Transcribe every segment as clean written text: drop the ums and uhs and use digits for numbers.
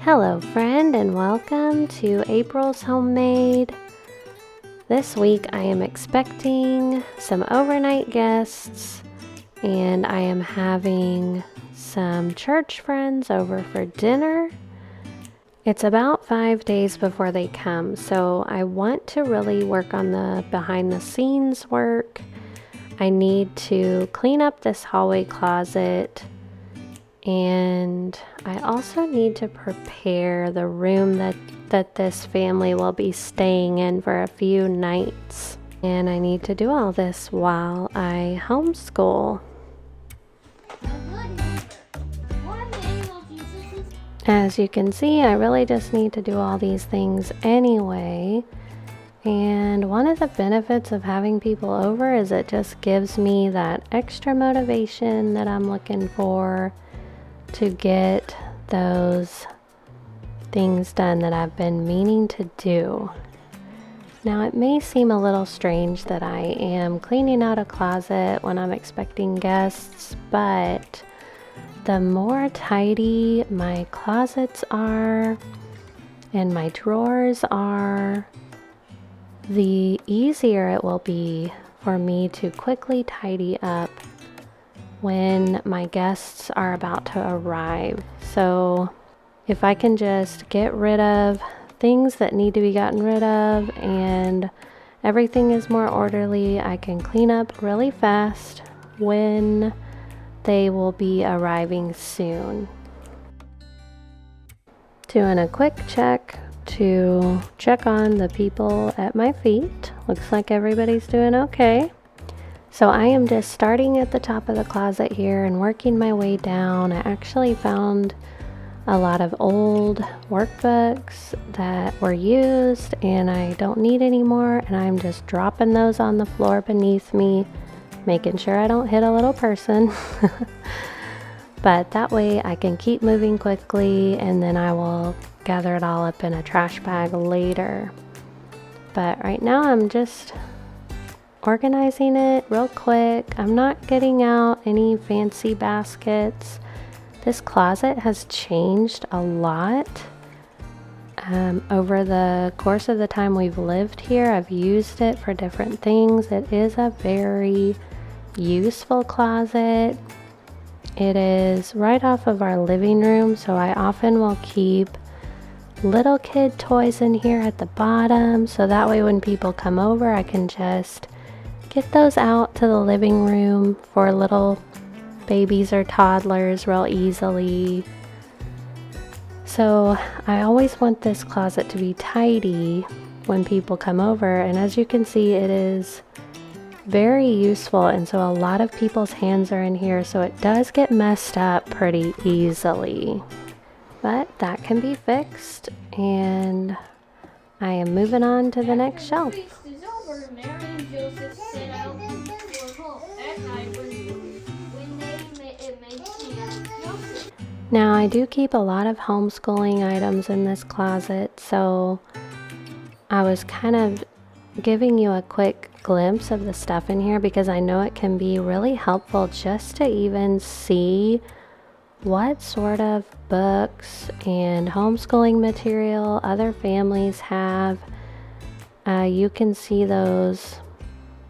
Hello friend, and welcome to April's Homemade. This week I am expecting some overnight guests, and I am having some church friends over for dinner. It's about 5 days before they come, so I want to really work on the behind the scenes work. I need to clean up this hallway closet, and I also need to prepare the room that this family will be staying in for a few nights. And I need to do all this while I homeschool. As you can see, I really just need to do all these things anyway. And one of the benefits of having people over is it just gives me that extra motivation that I'm looking for to get those things done that I've been meaning to do. Now, it may seem a little strange that I am cleaning out a closet when I'm expecting guests, but the more tidy my closets are and my drawers are, the easier it will be for me to quickly tidy up when my guests are about to arrive. So if I can just get rid of things that need to be gotten rid of and everything is more orderly, I can clean up really fast when they will be arriving soon. Doing a quick check to check on the people at my feet. Looks like everybody's doing okay. So I am just starting at the top of the closet here and working my way down. I actually found a lot of old workbooks that were used and I don't need anymore, and I'm just dropping those on the floor beneath me, making sure I don't hit a little person. But that way I can keep moving quickly, and then I will gather it all up in a trash bag later. But right now I'm just organizing it real quick. I'm not getting out any fancy baskets. This closet has changed a lot over the course of the time we've lived here. I've used it for different things. It is a very useful closet. It is right off of our living room, so I often will keep little kid toys in here at the bottom, so that way when people come over I can just get those out to the living room for little babies or toddlers real easily. So I always want this closet to be tidy when people come over, and as you can see, it is very useful, and so a lot of people's hands are in here, so it does get messed up pretty easily. But that can be fixed, and I am moving on to the next shelf. Now, I do keep a lot of homeschooling items in this closet, so I was kind of giving you a quick glimpse of the stuff in here because I know it can be really helpful just to even see what sort of books and homeschooling material other families have. You can see those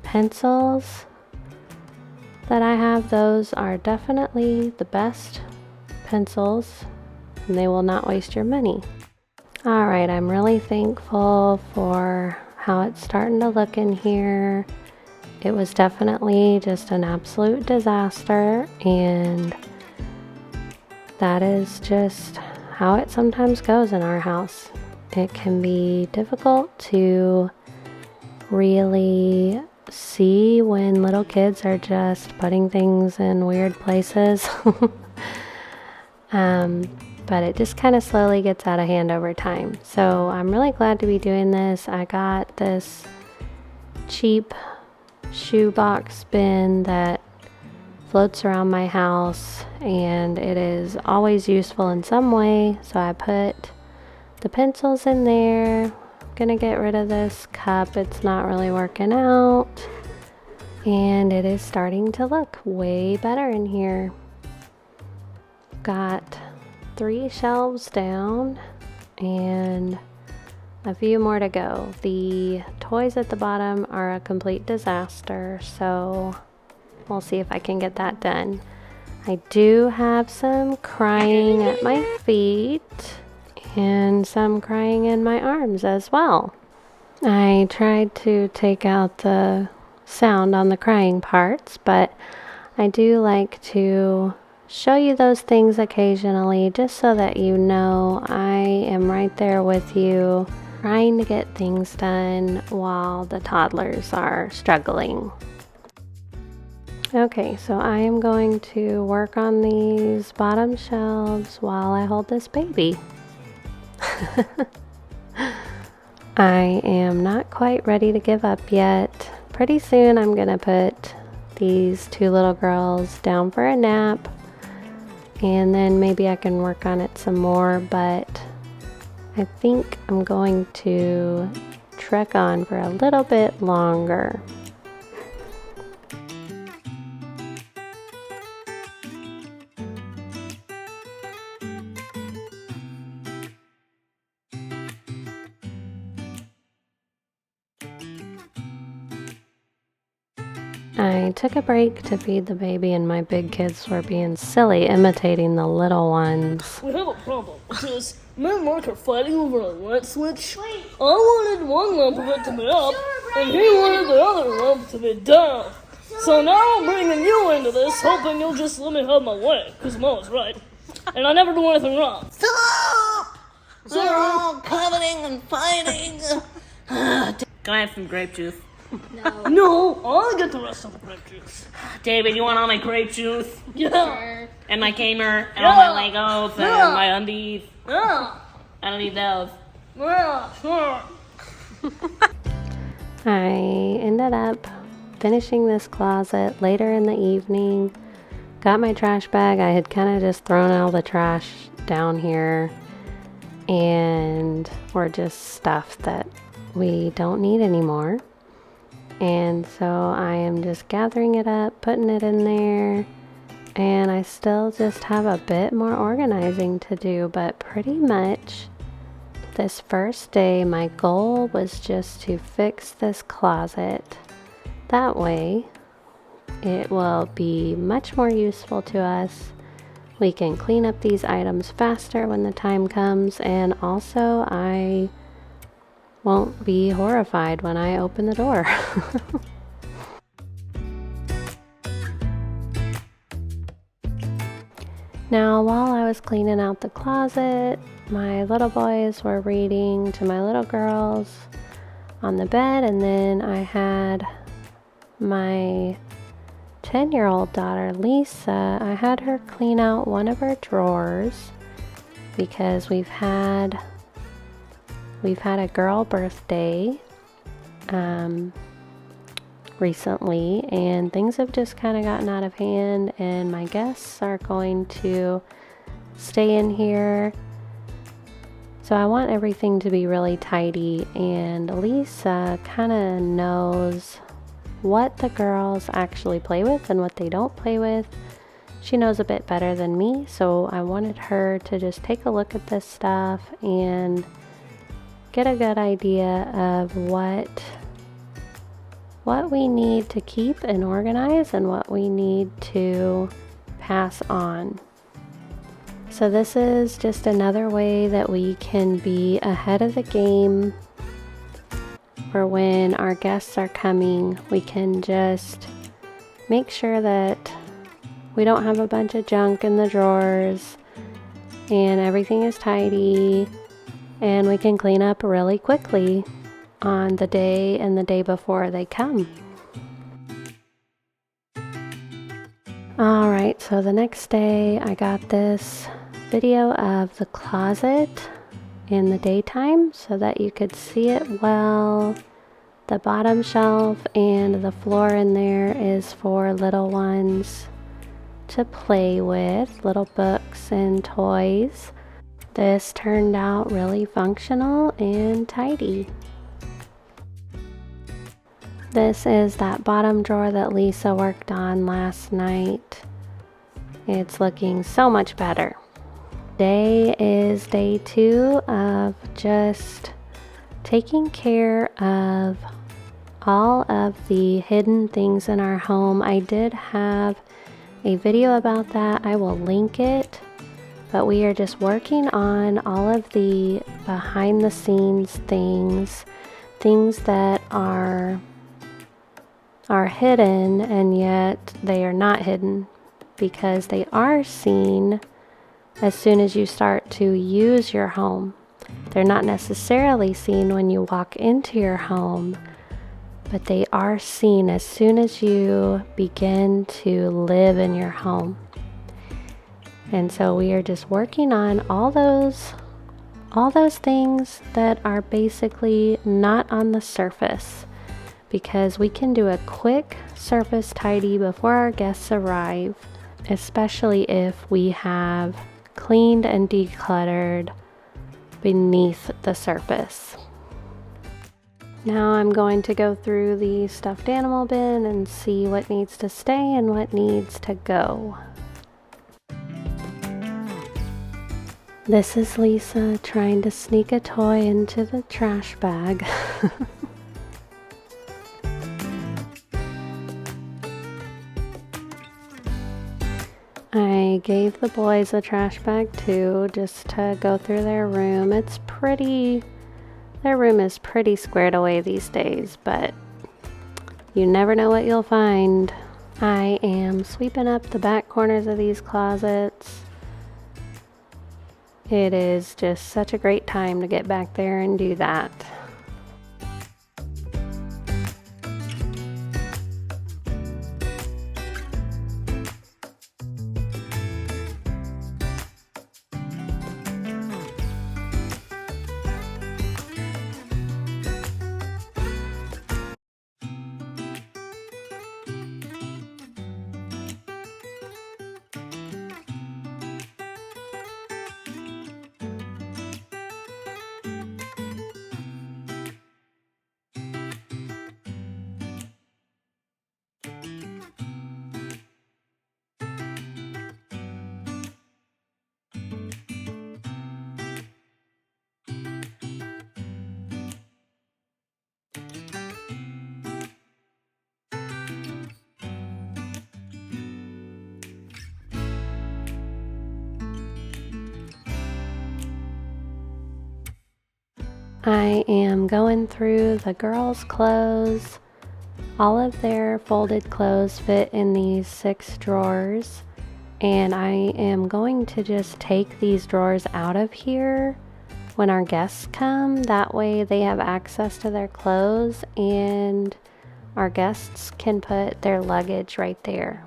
pencils that I have. Those are definitely the best pencils, and they will not waste your money. Alright, I'm really thankful for how it's starting to look in here. It was definitely just an absolute disaster, and that is just how it sometimes goes in our house. It can be difficult to really see when little kids are just putting things in weird places. But it just kind of slowly gets out of hand over time. So I'm really glad to be doing this. I got this cheap shoebox bin that floats around my house, and it is always useful in some way. So I put the pencils in there. I'm gonna get rid of this cup. It's not really working out, and it is starting to look way better in here. Got 3 shelves down and a few more to go. The toys at the bottom are a complete disaster, so we'll see if I can get that done. I do have some crying at my feet and some crying in my arms as well. I tried to take out the sound on the crying parts, but I do like to show you those things occasionally just so that you know I am right there with you, trying to get things done while the toddlers are struggling. Okay, so I am going to work on these bottom shelves while I hold this baby. I am not quite ready to give up yet. Pretty soon I'm gonna put these 2 little girls down for a nap, and then maybe I can work on it some more, but I think I'm going to trek on for a little bit longer. I took a break to feed the baby, and my big kids were being silly, imitating the little ones. We have a problem, because me and Mark are fighting over a light switch. I wanted one lamp of it to be up, and he wanted the other lamp to be down. So now I'm bringing you into this, hoping you'll just let me have my way, because Mom was right. And I never do anything wrong. Stop! They're all coveting and fighting. Can I have some grape juice? No, I'll get the rest of the grape juice. David, you want all my grape juice? Yeah. And my gamer? And all my Legos? And Yeah. my undies? Yeah. I don't need those. Yeah, sure. I ended up finishing this closet later in the evening. Got my trash bag. I had kind of just thrown all the trash down here, and or just stuff that we don't need anymore. And so I am just gathering it up, putting it in there, and I still just have a bit more organizing to do, but pretty much this first day my goal was just to fix this closet. That way it will be much more useful to us. We can clean up these items faster when the time comes, and also I won't be horrified when I open the door. Now, while I was cleaning out the closet, my little boys were reading to my little girls on the bed, and then I had my 10-year-old daughter, Lisa. I had her clean out one of her drawers because we've had a girl birthday recently, and things have just kind of gotten out of hand, and my guests are going to stay in here, so I want everything to be really tidy. And Lisa kind of knows what the girls actually play with and what they don't play with. She knows a bit better than me, so I wanted her to just take a look at this stuff and get a good idea of what we need to keep and organize and what we need to pass on. So this is just another way that we can be ahead of the game, for when our guests are coming, we can just make sure that we don't have a bunch of junk in the drawers and everything is tidy, and we can clean up really quickly on the day and the day before they come. Alright, so the next day I got this video of the closet in the daytime so that you could see it well. The bottom shelf and the floor in there is for little ones to play with, little books and toys. This turned out really functional and tidy. This is that bottom drawer that Lisa worked on last night. It's looking so much better. Today is day 2 of just taking care of all of the hidden things in our home. I did have a video about that. I will link it. But we are just working on all of the behind the scenes things that are hidden, and yet they are not hidden because they are seen as soon as you start to use your home. They're not necessarily seen when you walk into your home, but they are seen as soon as you begin to live in your home. And so we are just working on all those things that are basically not on the surface, because we can do a quick surface tidy before our guests arrive, especially if we have cleaned and decluttered beneath the surface. Now I'm going to go through the stuffed animal bin and see what needs to stay and what needs to go. This is Lisa trying to sneak a toy into the trash bag. I gave the boys a trash bag too, just to go through their room. Their room is pretty squared away these days, but you never know what you'll find. I am sweeping up the back corners of these closets. It is just such a great time to get back there and do that. I am going through the girls' clothes. All of their folded clothes fit in these 6 drawers, and I am going to just take these drawers out of here when our guests come. That way they have access to their clothes and our guests can put their luggage right there.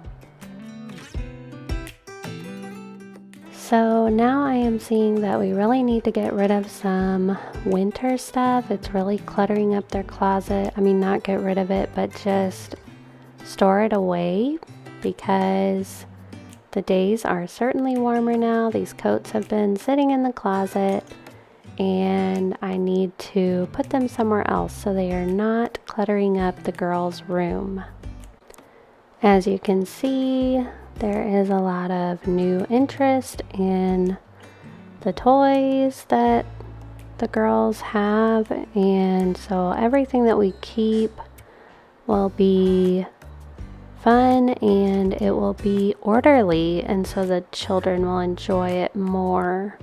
So now I am seeing that we really need to get rid of some winter stuff. It's really cluttering up their closet. I mean, not get rid of it, but just store it away, because the days are certainly warmer now. These coats have been sitting in the closet and I need to put them somewhere else so they are not cluttering up the girls' room. As you can see, there is a lot of new interest in the toys that the girls have, and so everything that we keep will be fun and it will be orderly, and so the children will enjoy it more.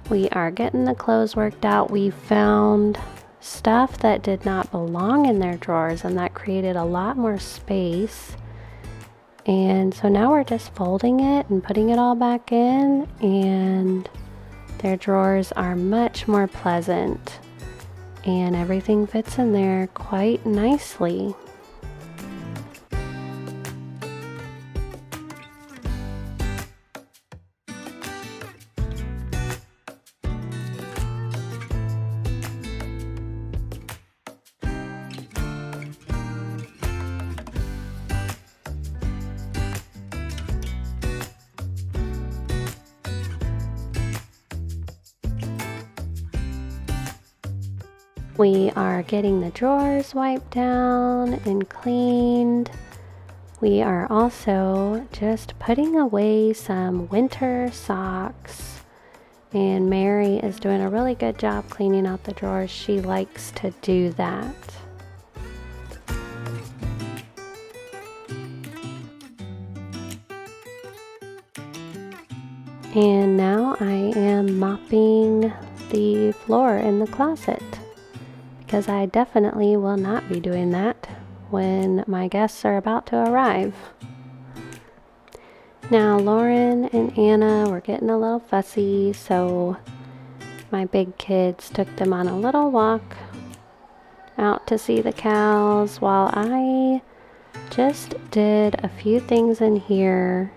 We are getting the clothes worked out. We found stuff that did not belong in their drawers, and that created a lot more space. And so now we're just folding it and putting it all back in, and their drawers are much more pleasant and everything fits in there quite nicely. We are getting the drawers wiped down and cleaned. We are also just putting away some winter socks, and Mary is doing a really good job cleaning out the drawers. She likes to do that. And now I am mopping the floor in the closet, because I definitely will not be doing that when my guests are about to arrive. Now Lauren and Anna were getting a little fussy, so my big kids took them on a little walk out to see the cows while I just did a few things in here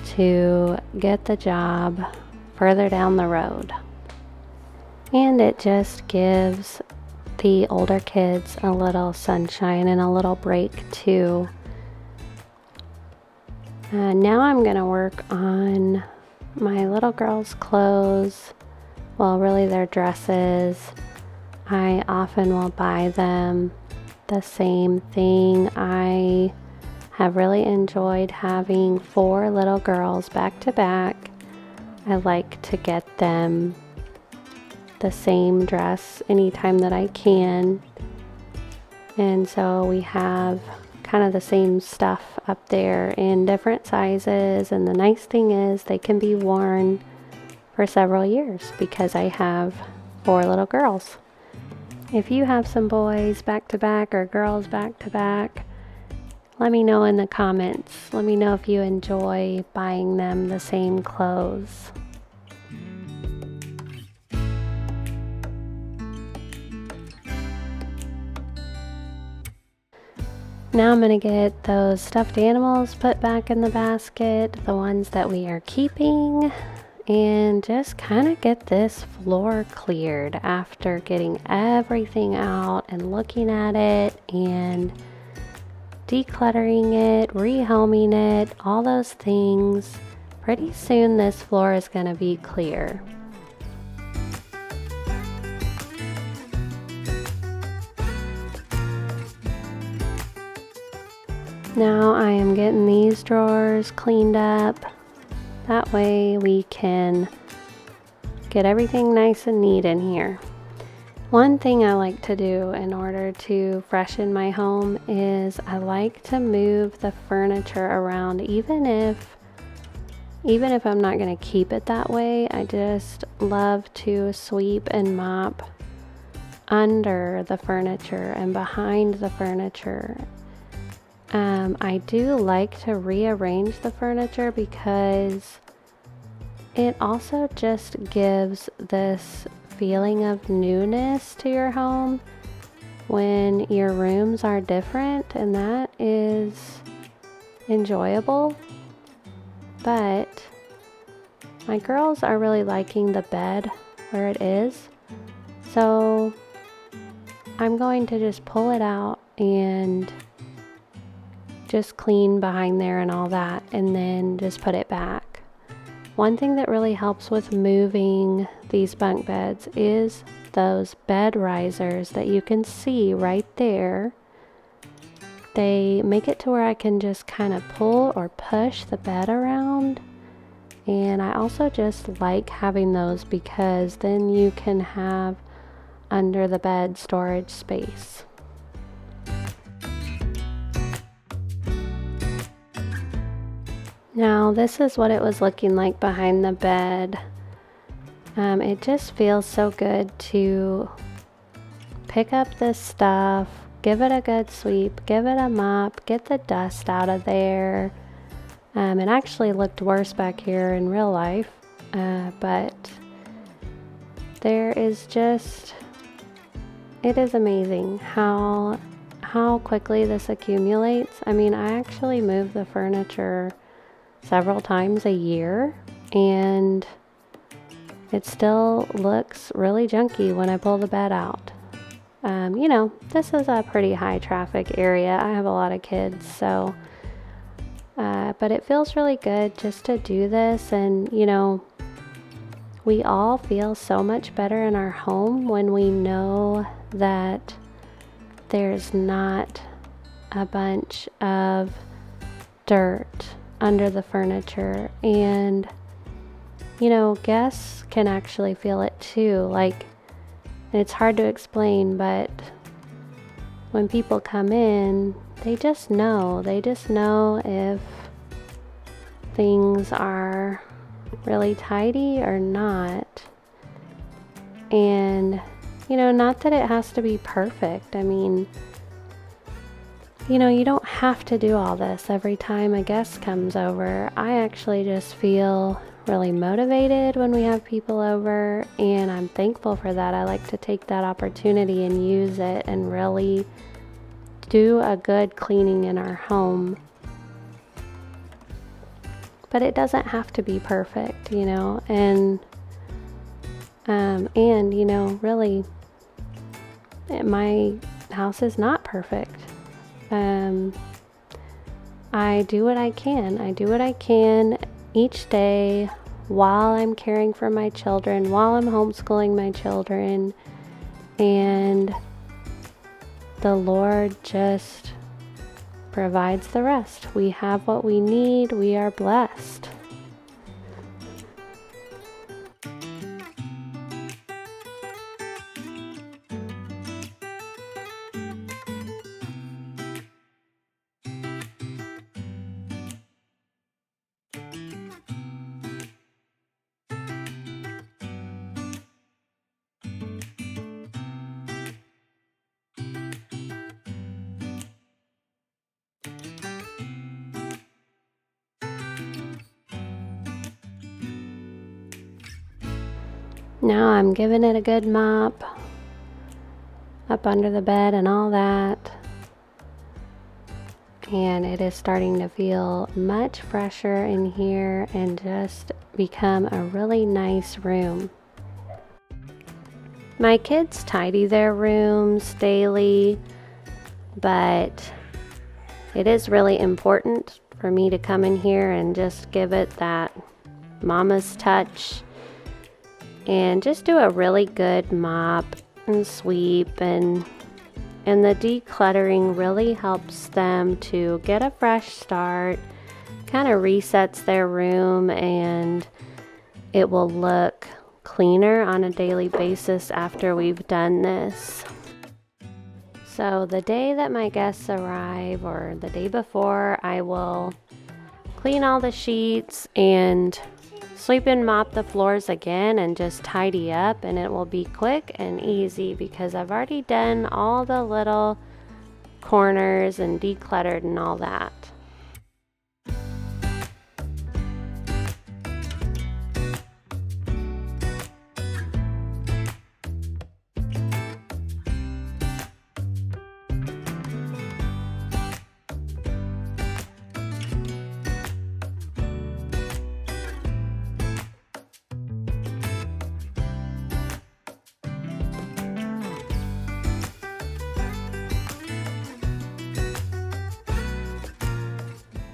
to get the job further down the road. And it just gives the older kids a little sunshine and a little break too. Now I'm gonna work on my little girls' clothes. Well, really their dresses. I often will buy them the same thing. I have really enjoyed having 4 little girls back to back. I like to get them the same dress anytime that I can, and so we have kind of the same stuff up there in different sizes, and the nice thing is they can be worn for several years because I have 4 little girls. If you have some boys back to back or girls back to back, let me know in the comments. Let me know if you enjoy buying them the same clothes. Now I'm going to get those stuffed animals put back in the basket, the ones that we are keeping, and just kind of get this floor cleared after getting everything out and looking at it and decluttering it, rehoming it, all those things. Pretty soon this floor is going to be clear. Now I am getting these drawers cleaned up. That way we can get everything nice and neat in here. One thing I like to do in order to freshen my home is I like to move the furniture around, even if I'm not going to keep it that way. I just love to sweep and mop under the furniture and behind the furniture. I do like to rearrange the furniture because it also just gives this feeling of newness to your home when your rooms are different, and that is enjoyable. But my girls are really liking the bed where it is, so I'm going to just pull it out and just clean behind there and all that, and then just put it back. One thing that really helps with moving these bunk beds is those bed risers that you can see right there. They make it to where I can just kind of pull or push the bed around, and I also just like having those because then you can have under the bed storage space. Now this is what it was looking like behind the bed. It just feels so good to pick up this stuff, give it a good sweep, give it a mop, get the dust out of there. It actually looked worse back here in real life, but there is just, it is amazing how quickly this accumulates. I mean, I actually move the furniture several times a year, and it still looks really junky when I pull the bed out. This is a pretty high traffic area. I have a lot of kids, so but it feels really good just to do this. And we all feel so much better in our home when we know that there's not a bunch of dirt under the furniture, and guests can actually feel it too. Like, it's hard to explain, but when people come in, they just know if things are really tidy or not. And not that it has to be perfect. I mean, you don't have to do all this every time a guest comes over. I actually just feel really motivated when we have people over, and I'm thankful for that. I like to take that opportunity and use it and really do a good cleaning in our home. But it doesn't have to be perfect, and really, my house is not perfect. I do what I can each day while I'm caring for my children, while I'm homeschooling my children, and the Lord just provides the rest. We have what we need. We are blessed. Now I'm giving it a good mop up under the bed and all that. And it is starting to feel much fresher in here and just become a really nice room. My kids tidy their rooms daily, but it is really important for me to come in here and just give it that mama's touch and just do a really good mop and sweep, and the decluttering really helps them to get a fresh start, kind of resets their room, and it will look cleaner on a daily basis after we've done this. So the day that my guests arrive, or the day before, I will clean all the sheets and sweep and mop the floors again and just tidy up, and it will be quick and easy because I've already done all the little corners and decluttered and all that.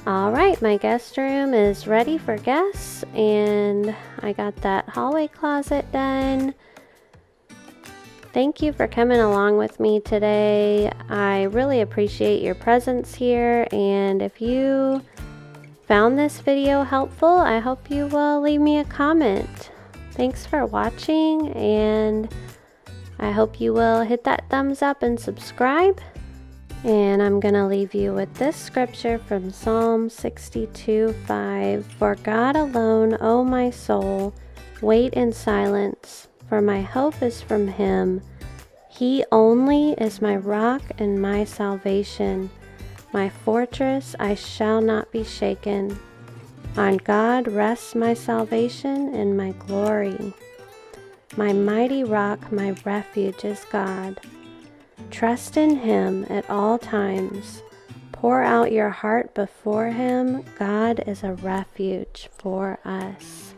Alright, my guest room is ready for guests, and I got that hallway closet done. Thank you for coming along with me today. I really appreciate your presence here, and if you found this video helpful, I hope you will leave me a comment. Thanks for watching, and I hope you will hit that thumbs up and subscribe. And I'm going to leave you with this scripture from Psalm 62:5. For God alone, O my soul, wait in silence, for my hope is from Him. He only is my rock and my salvation, my fortress, I shall not be shaken. On God rests my salvation and my glory. My mighty rock, my refuge is God. Trust in Him at all times. Pour out your heart before Him. God is a refuge for us.